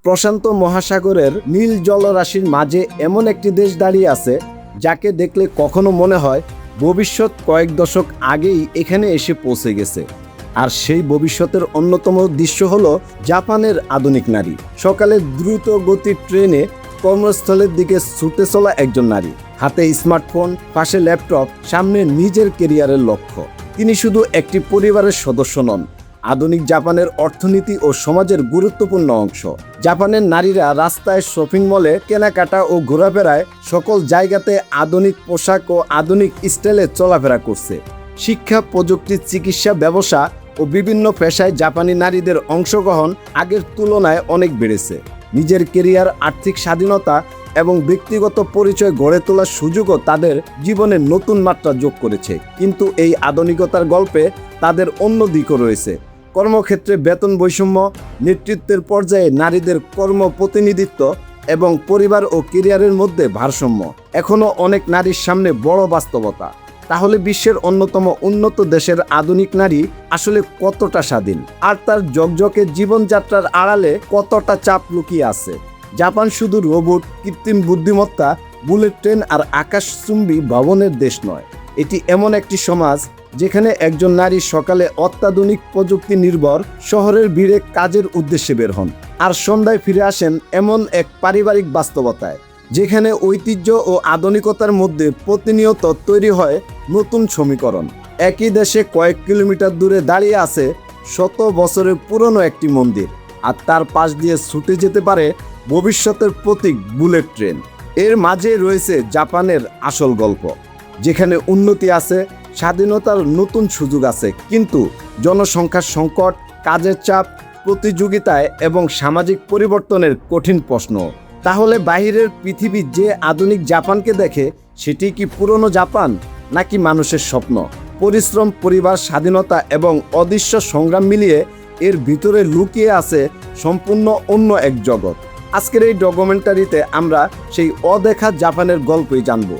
প্রশান্ত মহাসাগরের নীল জলরাশির মাঝে এমন একটি দেশ দাঁড়িয়ে আছে যাকে দেখলে কখনো মনে হয় ভবিষ্যৎ কয়েক দশক আগেই এখানে এসে পৌঁছে গেছে। আর সেই ভবিষ্যতের অন্যতম দৃশ্য হলো জাপানের আধুনিক নারী। সকালে দ্রুত গতির ট্রেনে কর্মস্থলের দিকে ছুটে চলা একজন নারী, হাতে স্মার্টফোন, পাশে ল্যাপটপ, সামনে নিজের কেরিয়ারের লক্ষ্য। তিনি শুধু একটি পরিবারের সদস্য নন, আধুনিক জাপানের অর্থনীতি ও সমাজের গুরুত্বপূর্ণ অংশ। জাপানের নারীরা রাস্তায়, শপিং মলে, কেনাকাটা ও ঘোরাফেরায় সকল জায়গাতে আধুনিক পোশাক ও আধুনিক স্টাইলে চলাফেরা করছে। শিক্ষা, প্রযুক্তি, চিকিৎসা, ব্যবসা ও বিভিন্ন পেশায় জাপানি নারীদের অংশগ্রহণ আগের তুলনায় অনেক বেড়েছে। নিজের কেরিয়ার, আর্থিক স্বাধীনতা এবং ব্যক্তিগত পরিচয় গড়ে তোলার সুযোগও তাদের জীবনে নতুন মাত্রা যোগ করেছে। কিন্তু এই আধুনিকতার গল্পে তাদের অন্য দিকও রয়েছে। কর্মক্ষেত্রে বেতন বৈষম্য, নেতৃত্বের পর্যায়ে নারীদের কর্ম প্রতিনিধিত্ব এবং পরিবার ও ক্যারিয়ারের মধ্যে ভারসাম্য এখনও অনেক নারীর সামনে বড় বাস্তবতা। তাহলে বিশ্বের অন্যতম উন্নত দেশের আধুনিক নারী আসলে কতটা স্বাধীন, আর তার ঝকঝকে জীবনযাত্রার আড়ালে কতটা চাপ লুকিয়ে আছে? জাপান শুধু রোবট, কৃত্রিম বুদ্ধিমত্তা, বুলেট ট্রেন আর আকাশচুম্বী ভবনের দেশ নয়। এটি এমন একটি সমাজ যেখানে একজন নারী সকালে অত্যাধুনিক প্রযুক্তি নির্ভর শহরের ভিড়ে কাজের উদ্দেশ্যে বের হন, আর সন্ধ্যায় ফিরে আসেন এমন এক পারিবারিক বাস্তবতায় যেখানে ঐতিহ্য ও আধুনিকতার মধ্যে প্রতিনিয়ত তৈরি হয় নতুন সমীকরণ। একই দেশে কয়েক কিলোমিটার দূরে দাঁড়িয়ে আছে শত বছরের পুরনো একটি মন্দির, আর তার পাশ দিয়ে ছুটে যেতে পারে ভবিষ্যতের প্রতীক বুলেট ট্রেন। এর মাঝে রয়েছে জাপানের আসল গল্প, যেখানে উন্নতি আছে, স্বাধীনতার নতুন সুযোগ আছে, কিন্তু জনসংখ্যার সংকট, কাজের চাপ, প্রতিযোগিতায় এবং সামাজিক পরিবর্তনের কঠিন প্রশ্ন। তাহলে বাহিরের পৃথিবী যে আধুনিক জাপানকে দেখে, সেটি কি পুরনো জাপান, নাকি মানুষের স্বপ্ন? পরিশ্রম, পরিবার, স্বাধীনতা এবং অদৃশ্য সংগ্রাম মিলিয়ে এর ভিতরে লুকিয়ে আছে সম্পূর্ণ অন্য এক জগৎ। আজকের এই ডকুমেন্টারিতে আমরা সেই অদেখা জাপানের গল্পই জানব।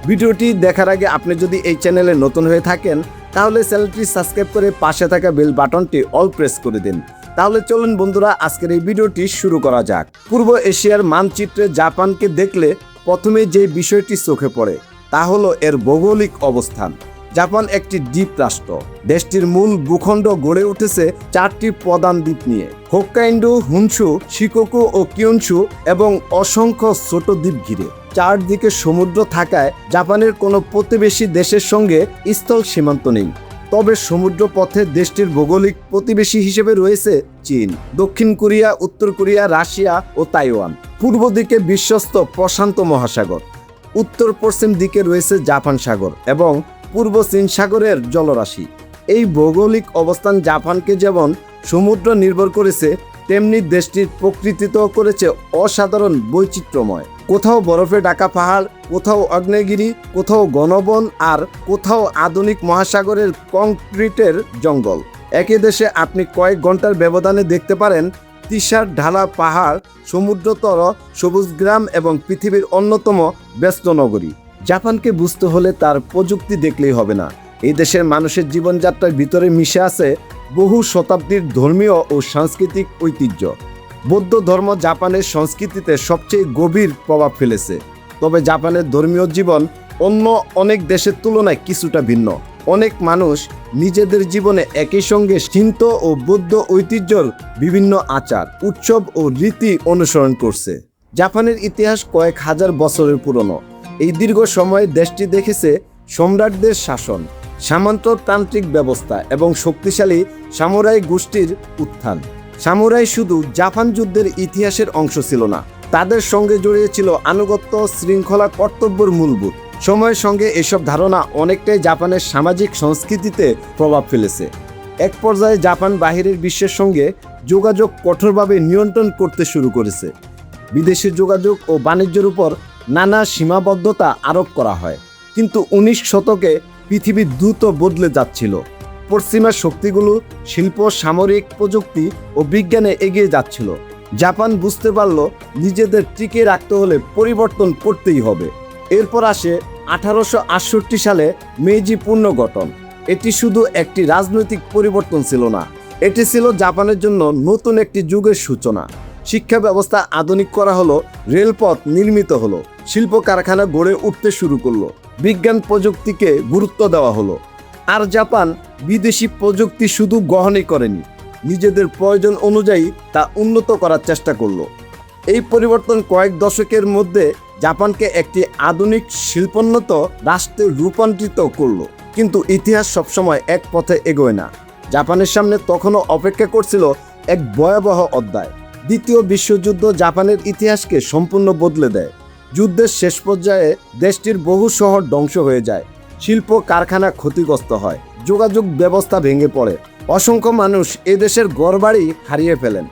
ভিডিওটি দেখার আগে আপনি যদি এই চ্যানেলে নতুন হয়ে থাকেন, তাহলে চ্যানেলটি সাবস্ক্রাইব করে পাশে থাকা বেল বাটনটি অল প্রেস করে দিন। তাহলে চলুন বন্ধুরা, আজকের এই ভিডিওটি শুরু করা যাক। পূর্ব এশিয়ার মানচিত্রে জাপানকে দেখলে প্রথমে যে বিষয়টি চোখে পড়ে তা হলো এর ভৌগোলিক অবস্থান। জাপান একটি দ্বীপ রাষ্ট্র। দেশটির মূল ভূখণ্ড গড়ে উঠেছে 4টি প্রধান দ্বীপ নিয়ে: হোক্কাইডো, হুনশু, শিকোকু ও কিয়নশু, এবং অসংখ্য ছোট দ্বীপ ঘিরে। চারদিকে সমুদ্র থাকায় জাপানের কোনো প্রতিবেশী দেশের সঙ্গে স্থল সীমান্ত নেই। তবে সমুদ্র পথে দেশটির ভৌগোলিক প্রতিবেশী হিসেবে রয়েছে চীন, দক্ষিণ কোরিয়া, উত্তর কোরিয়া, রাশিয়া ও তাইওয়ান। পূর্ব দিকে বিশ্বস্ত প্রশান্ত মহাসাগর, উত্তর পশ্চিম দিকে রয়েছে জাপান সাগর এবং পূর্ব চীন সাগরের জলরাশি। এই ভৌগোলিক অবস্থান জাপানকে যেমন সমুদ্র নির্ভর করেছে, তেমনি দেশটির প্রকৃতিতেও করেছে অসাধারণ বৈচিত্র্যময়। কোথাও বরফে ঢাকা পাহাড়, কোথাও আগ্নেয়গিরি, কোথাও ঘনবন, আর কোথাও আধুনিক মহাসাগরের কংক্রিটের জঙ্গল। একই দেশে আপনি কয়েক ঘন্টার ব্যবধানে দেখতে পারেন তিসার ঢালা পাহাড়, সমুদ্রতর সবুজ গ্রাম এবং পৃথিবীর অন্যতম ব্যস্ত নগরী। জাপানকে বুঝতে হলে তার প্রযুক্তি দেখলেই হবে না। এই দেশের মানুষের জীবনযাত্রার ভিতরে মিশে আছে বহু শতাব্দীর ধর্মীয় ও সাংস্কৃতিক ঐতিহ্য। বৌদ্ধ ধর্ম জাপানের সংস্কৃতিতে সবচেয়ে গভীর প্রভাব ফেলেছে। তবে জাপানের ধর্মীয় জীবন অন্য অনেক দেশের তুলনায় কিছুটা ভিন্ন। অনেক মানুষ নিজেদের জীবনে একই সঙ্গে শিন্তো ও বৌদ্ধ ঐতিহ্যর বিভিন্ন আচার, উৎসব ও রীতি অনুসরণ করছে। জাপানের ইতিহাস কয়েক হাজার বছরের পুরনো। এই দীর্ঘ সময়ে দেশটি দেখেছে সম্রাটদের শাসন, সামন্ততান্ত্রিক ব্যবস্থা এবং শক্তিশালী সামুরাই গোষ্ঠীর উত্থান। সামুরাই শুধু জাপান যুদ্ধের ইতিহাসের অংশ ছিল না, তাদের সঙ্গে জড়িয়েছিল আনুগত্য, শৃঙ্খলা, কর্তব্যের মূলভূত। সময়ের সঙ্গে এসব ধারণা অনেকটাই জাপানের সামাজিক সংস্কৃতিতে প্রভাব ফেলেছে। এক পর্যায়ে জাপান বাহিরের বিশ্বের সঙ্গে যোগাযোগ কঠোরভাবে নিয়ন্ত্রণ করতে শুরু করেছে। বিদেশি যোগাযোগ ও বাণিজ্যের উপর নানা সীমাবদ্ধতা আরোপ করা হয়। কিন্তু 19 শতকে পৃথিবী দ্রুত বদলে যাচ্ছিল। পশ্চিমা শক্তিগুলো শিল্প, সামরিক প্রযুক্তি ও বিজ্ঞানে এগিয়ে যাচ্ছিল। জাপান বুঝতে পারল নিজেদের টিকে রাখতে হলে পরিবর্তন করতেই হবে। এরপর আসে 1868 সালে মেইজি পুনর্গঠন। এটি শুধু একটি রাজনৈতিক পরিবর্তন ছিল না, এটি ছিল জাপানের জন্য নতুন একটি যুগের সূচনা। শিক্ষা ব্যবস্থা আধুনিক করা হলো, রেলপথ নির্মিত হলো, শিল্প কারখানা গড়ে উঠতে শুরু করলো, বিজ্ঞান প্রযুক্তিকে গুরুত্ব দেওয়া হলো। আর জাপান বিদেশি প্রযুক্তি শুধু গ্রহণই করেনি, নিজেদের প্রয়োজন অনুযায়ী তা উন্নত করার চেষ্টা করলো। এই পরিবর্তন কয়েক দশকের মধ্যে জাপানকে একটি আধুনিক শিল্পোন্নত রাষ্ট্রে রূপান্তরিত করলো। কিন্তু ইতিহাস সবসময় এক পথে এগোয় না। জাপানের সামনে তখনও অপেক্ষা করছিল এক ভয়াবহ অধ্যায়। দ্বিতীয় বিশ্বযুদ্ধ জাপানের ইতিহাসকে সম্পূর্ণ বদলে দেয়। যুদ্ধের শেষ পর্যায়ে দেশটির বহু শহর ধ্বংস হয়ে যায়, শিল্প কারখানা ক্ষতিগ্রস্ত হয়, যোগাযোগ ব্যবস্থা ভেঙে পড়ে, অসংখ্য মানুষ এ দেশের ঘরবাড়ি হারিয়ে ফেলেন।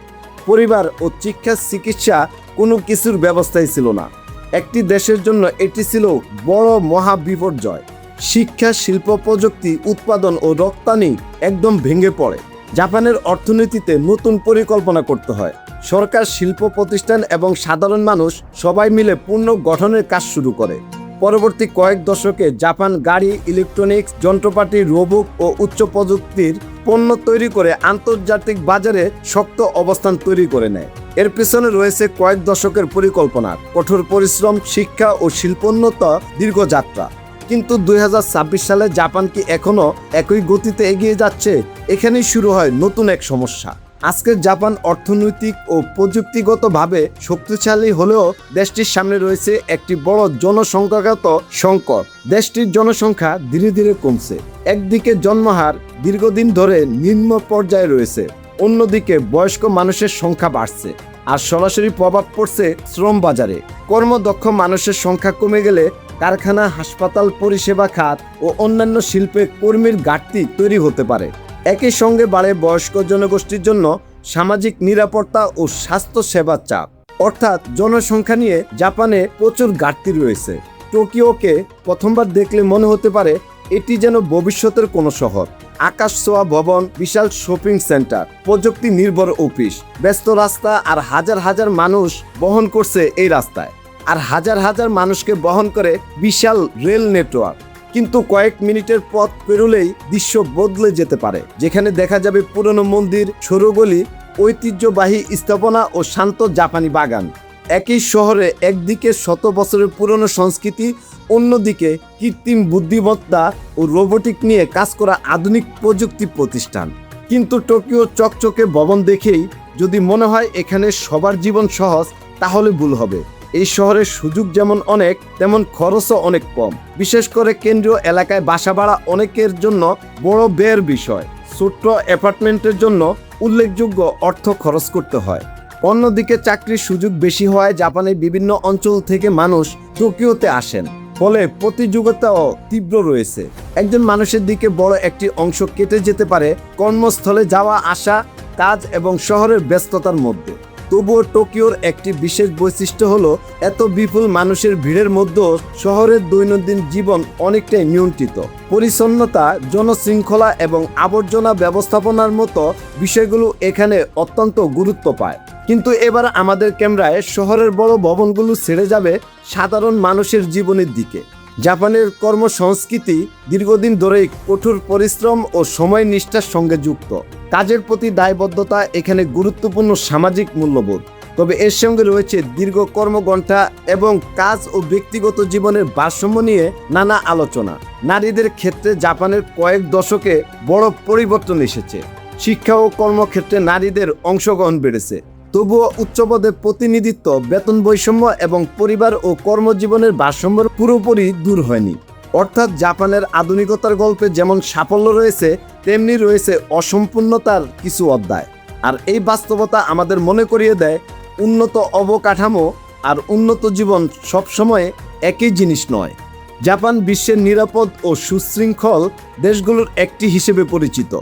পরিবার ও শিক্ষা চিকিৎসা কোনো কিছুর ব্যবস্থাই ছিল না। একটি দেশের জন্য এটি ছিল বড় মহা বিপর্যয়। শিক্ষা, শিল্প, প্রযুক্তি, উৎপাদন ও রপ্তানি একদম ভেঙে পড়ে। জাপানের অর্থনীতিতে নতুন পরিকল্পনা করতে হয়। সরকার, শিল্প প্রতিষ্ঠান এবং সাধারণ মানুষ সবাই মিলে পুনর্গঠনের কাজ শুরু করে। পরবর্তী কয়েক দশকে জাপান গাড়ি, ইলেকট্রনিক্স, যন্ত্রপাতি, রোবট ও উচ্চ প্রযুক্তির পণ্য তৈরি করে আন্তর্জাতিক বাজারে শক্ত অবস্থান তৈরি করে নেয়। এর পেছনে রয়েছে কয়েক দশকের পরিকল্পনা, কঠোর পরিশ্রম, শিক্ষা ও শিল্পোন্নত দীর্ঘ যাত্রা। কিন্তু 2026 সালে জাপান কি এখনো একই গতিতে এগিয়ে যাচ্ছে? এখানেই শুরু হয় নতুন এক সমস্যা। আজকের জাপান অর্থনৈতিক ও প্রযুক্তিগতভাবে শক্তিশালী হলেও দেশটির সামনে রয়েছে একটি বড় জনসংখ্যাগত সংকট। দেশটির জনসংখ্যা ধীরে ধীরে কমছে। একদিকে জন্মহার দীর্ঘদিন ধরে নিম্ন পর্যায়ে রয়েছে, অন্যদিকে বয়স্ক মানুষের সংখ্যা বাড়ছে। আর সরাসরি প্রভাব পড়ছে শ্রম বাজারে। কর্মদক্ষ মানুষের সংখ্যা কমে গেলে কারখানা, হাসপাতাল, পরিষেবা খাত ও অন্যান্য শিল্পে কর্মীর ঘাটতি তৈরি হতে পারে। একই সঙ্গে বাড়ে বয়স্ক জনগোষ্ঠীর জন্য সামাজিক নিরাপত্তা ও স্বাস্থ্য সেবার চাপ। অর্থাৎ জনসংখ্যা নিয়ে জাপানে প্রচুর ঘাটতি রয়েছে। টোকিওকে প্রথমবার দেখলে মনে হতে পারে এটি যেন ভবিষ্যতের কোনো শহর। আকাশ ছোঁয়া ভবন, বিশাল শপিং সেন্টার, প্রযুক্তি নির্ভর অফিস, ব্যস্ত রাস্তা আর হাজার হাজার মানুষ বহন করছে এই রাস্তায়। আর হাজার হাজার মানুষকে বহন করে বিশাল রেল নেটওয়ার্ক। কিন্তু কয়েক মিনিটের পথ পেরোলেই দৃশ্য বদলে যেতে পারে। যেখানে দেখা যাবে পুরনো মন্দির, সরু গলি, ঐতিহ্যবাহী স্থাপনা ও শান্ত জাপানি বাগান। একই শহরে একদিকে শত বছরের পুরনো সংস্কৃতি, অন্যদিকে কৃত্রিম বুদ্ধিমত্তা ও রোবোটিক নিয়ে কাজ করা আধুনিক প্রযুক্তি প্রতিষ্ঠান। কিন্তু টোকিও চকচকে ভবন দেখেই যদি মনে হয় এখানে সবার জীবন সহজ, তাহলে ভুল হবে। এই শহরের সুযোগ যেমন অনেক, তেমন খরচও অনেক কম। বিশেষ করে কেন্দ্রীয় এলাকায় বাসা ভাড়া অনেকের জন্য বড় ব্যয়ের বিষয়। ছোট্ট অ্যাপার্টমেন্টের জন্য উল্লেখযোগ্য অর্থ খরচ করতে হয়। অন্যদিকে চাকরির সুযোগ বেশি হওয়ায় জাপানের বিভিন্ন অঞ্চল থেকে মানুষ টোকিওতে আসেন। ফলে প্রতিযোগিতাও তীব্র রয়েছে। একজন মানুষের দিকে বড় একটি অংশ কেটে যেতে পারে কর্মস্থলে যাওয়া আসা, কাজ এবং শহরের ব্যস্ততার মধ্যে। তবুও টোকিওর একটি বিশেষ বৈশিষ্ট্য হলো এত বিপুল মানুষের ভিড়ের মধ্যেও শহরের দৈনন্দিন জীবন অনেকটাই নিয়ন্ত্রিত। পরিচ্ছন্নতা, জনশৃঙ্খলা এবং আবর্জনা ব্যবস্থাপনার মতো বিষয়গুলো এখানে অত্যন্ত গুরুত্ব পায়। কিন্তু এবার আমাদের ক্যামেরায় শহরের বড় ভবনগুলো ছেড়ে যাবে সাধারণ মানুষের জীবনের দিকে। জাপানের কর্মসংস্কৃতি দীর্ঘদিন ধরেই কঠোর পরিশ্রম ও সময় নিষ্ঠার সঙ্গে যুক্ত। কাজের প্রতি দায়বদ্ধতা এখানে গুরুত্বপূর্ণ সামাজিক মূল্যবোধ। তবে এর সঙ্গে রয়েছে দীর্ঘ কর্মঘণ্টা এবং কাজ ও ব্যক্তিগত জীবনের ভারসাম্য নিয়ে নানা আলোচনা। নারীদের ক্ষেত্রে জাপানের কয়েক দশকে বড় পরিবর্তন এসেছে। শিক্ষা ও কর্মক্ষেত্রে নারীদের অংশগ্রহণ বেড়েছে। তবুও উচ্চপদে প্রতিনিধিত্ব, বেতন বৈষম্য এবং পরিবার ও কর্মজীবনের ভারসাম্য পুরোপুরি দূর হয়নি। অর্থাৎ জাপানের আধুনিকতার গল্পে যেমন সাফল্য রয়েছে, তেমনি রয়েছে অসম্পূর্ণতার কিছু অধ্যায়। আর এই বাস্তবতা আমাদের মনে করিয়ে দেয় উন্নত অবকাঠামো আর উন্নত জীবন সবসময় একই জিনিস নয়। জাপান বিশ্বের নিরাপদ ও সুশৃঙ্খল দেশগুলোর একটি হিসেবে পরিচিত।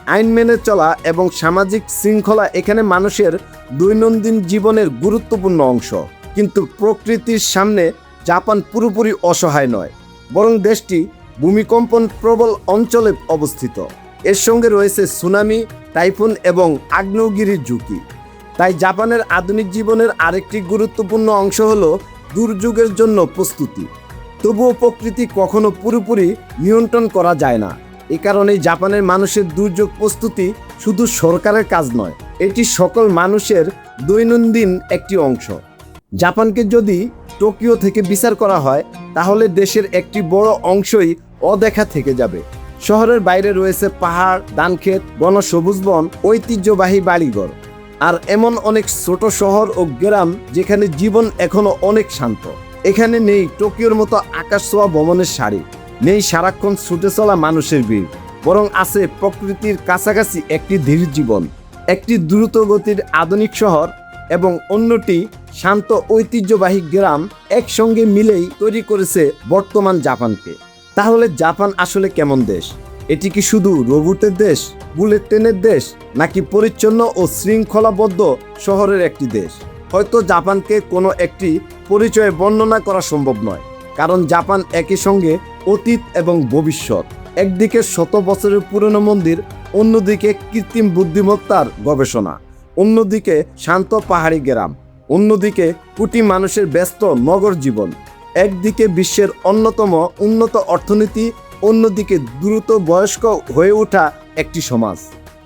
আইন মেনে চলা এবং সামাজিক শৃঙ্খলা এখানে মানুষের দৈনন্দিন জীবনের গুরুত্বপূর্ণ অংশ। কিন্তু প্রকৃতির সামনে জাপান পুরোপুরি অসহায় নয়, বরং দেশটি ভূমিকম্পন প্রবল অঞ্চলে অবস্থিত। এর সঙ্গে রয়েছে সুনামি, টাইফুন এবং আগ্নেয়গিরির ঝুঁকি। তাই জাপানের আধুনিক জীবনের আরেকটি গুরুত্বপূর্ণ অংশ হলো দুর্যোগের জন্য প্রস্তুতি। তবুও প্রকৃতি কখনো পুরোপুরি নিয়ন্ত্রণ করা যায় না। এ কারণেই জাপানের মানুষের দুর্যোগ প্রস্তুতি শুধু সরকারের কাজ নয়, এটি সকল মানুষের দৈনন্দিন একটি অংশ। জাপানকে যদি টোকিও থেকে বিচার করা হয় তাহলে দেশের একটি বড় অংশই অদেখা থেকে যাবে। শহরের বাইরে রয়েছে পাহাড়, ধানক্ষেত, ঘন সবুজ বন, ঐতিহ্যবাহী বাড়িঘর, আর এমন অনেক ছোট শহর ও গ্রাম যেখানে জীবন এখনো অনেক শান্ত। এখানে নেই টোকিওর মতো আকাশ ছোঁয়া ভবনের সারি, নেই সারাক্ষণ ছুটে চলা মানুষের ভিড়, বরং আছে প্রকৃতির কাছাকাছি একটি ধীর জীবন, একটি দ্রুত গতির আধুনিক শহর এবং অন্যটি শান্ত ঐতিহ্যবাহী গ্রাম একসঙ্গে মিলেই তৈরি করেছে বর্তমান জাপানকে। তাহলে জাপান আসলে কেমন দেশ? এটি কি শুধু রোবটের দেশ, বুলেট ট্রেনের দেশ, নাকি পরিচ্ছন্ন ও শৃঙ্খলাবদ্ধ শহরের একটি দেশ? হয়তো জাপানকে কোনো একটি পরিচয়ে বর্ণনা করা সম্ভব নয়, কারণ জাপান একই সঙ্গে অতীত এবং ভবিষ্যৎ। একদিকে শত বছরের পুরনো মন্দির, অন্যদিকে কৃত্রিম বুদ্ধিমত্তার গবেষণা, অন্যদিকে শান্ত পাহাড়ি গ্রাম, অন্যদিকে কোটি মানুষের ব্যস্ত নগর জীবন। একদিকে বিশ্বের অন্যতম উন্নত অর্থনীতি, অন্যদিকে দ্রুত বয়স্ক হয়ে ওঠা একটি সমাজ।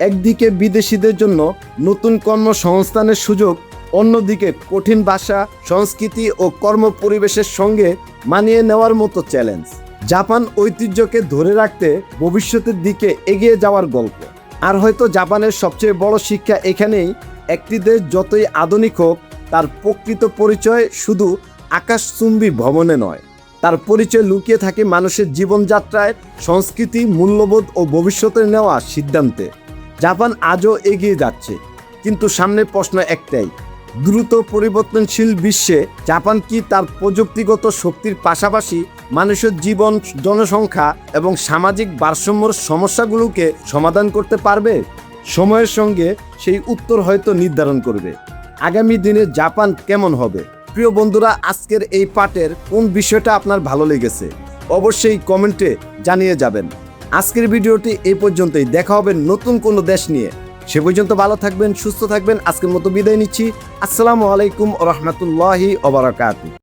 একদিকে বিদেশিদের জন্য নতুন কর্মসংস্থানের সুযোগ, অন্যদিকে কঠিন ভাষা, সংস্কৃতি ও কর্ম পরিবেশের সঙ্গে মানিয়ে নেওয়ার মতো চ্যালেঞ্জ। জাপান ঐতিহ্যকে ধরে রাখতে ভবিষ্যতের দিকে এগিয়ে যাওয়ার গল্প। আর হয়তো জাপানের সবচেয়ে বড় শিক্ষা এখানেই, একটি দেশ যতই আধুনিক হোক তার প্রকৃত পরিচয় শুধু আকাশচুম্বী ভবনে নয়, তার পরিচয় লুকিয়ে থাকে মানুষের জীবনযাত্রায়, সংস্কৃতি, মূল্যবোধ ও ভবিষ্যতের নেওয়া সিদ্ধান্তে। জাপান আজও এগিয়ে যাচ্ছে, কিন্তু সামনের প্রশ্ন একটাই: দ্রুত পরিবর্তনশীল বিশ্বে জাপান কি তার প্রযুক্তিগত শক্তির পাশাপাশি মানুষের জীবন, জনসংখ্যা এবং সামাজিক ভারসাম্যের সমস্যাগুলোকে সমাধান করতে পারবে? সময়ের সঙ্গে সেই উত্তর হয়তো নির্ধারণ করবে আগামী দিনে জাপান কেমন হবে। প্রিয় বন্ধুরা, আজকের এই পাঠের কোন বিষয়টা আপনার ভালো লেগেছে অবশ্যই কমেন্টে জানিয়ে যাবেন। আজকের ভিডিওটি এই পর্যন্তই। দেখা হবে নতুন কোনো দেশ নিয়ে। সে পর্যন্ত ভালো থাকবেন, সুস্থ থাকবেন। আজকের মতো বিদায় নিচ্ছি। আসসালামু আলাইকুম ওয়া রাহমাতুল্লাহি ওয়া বারাকাতুহু।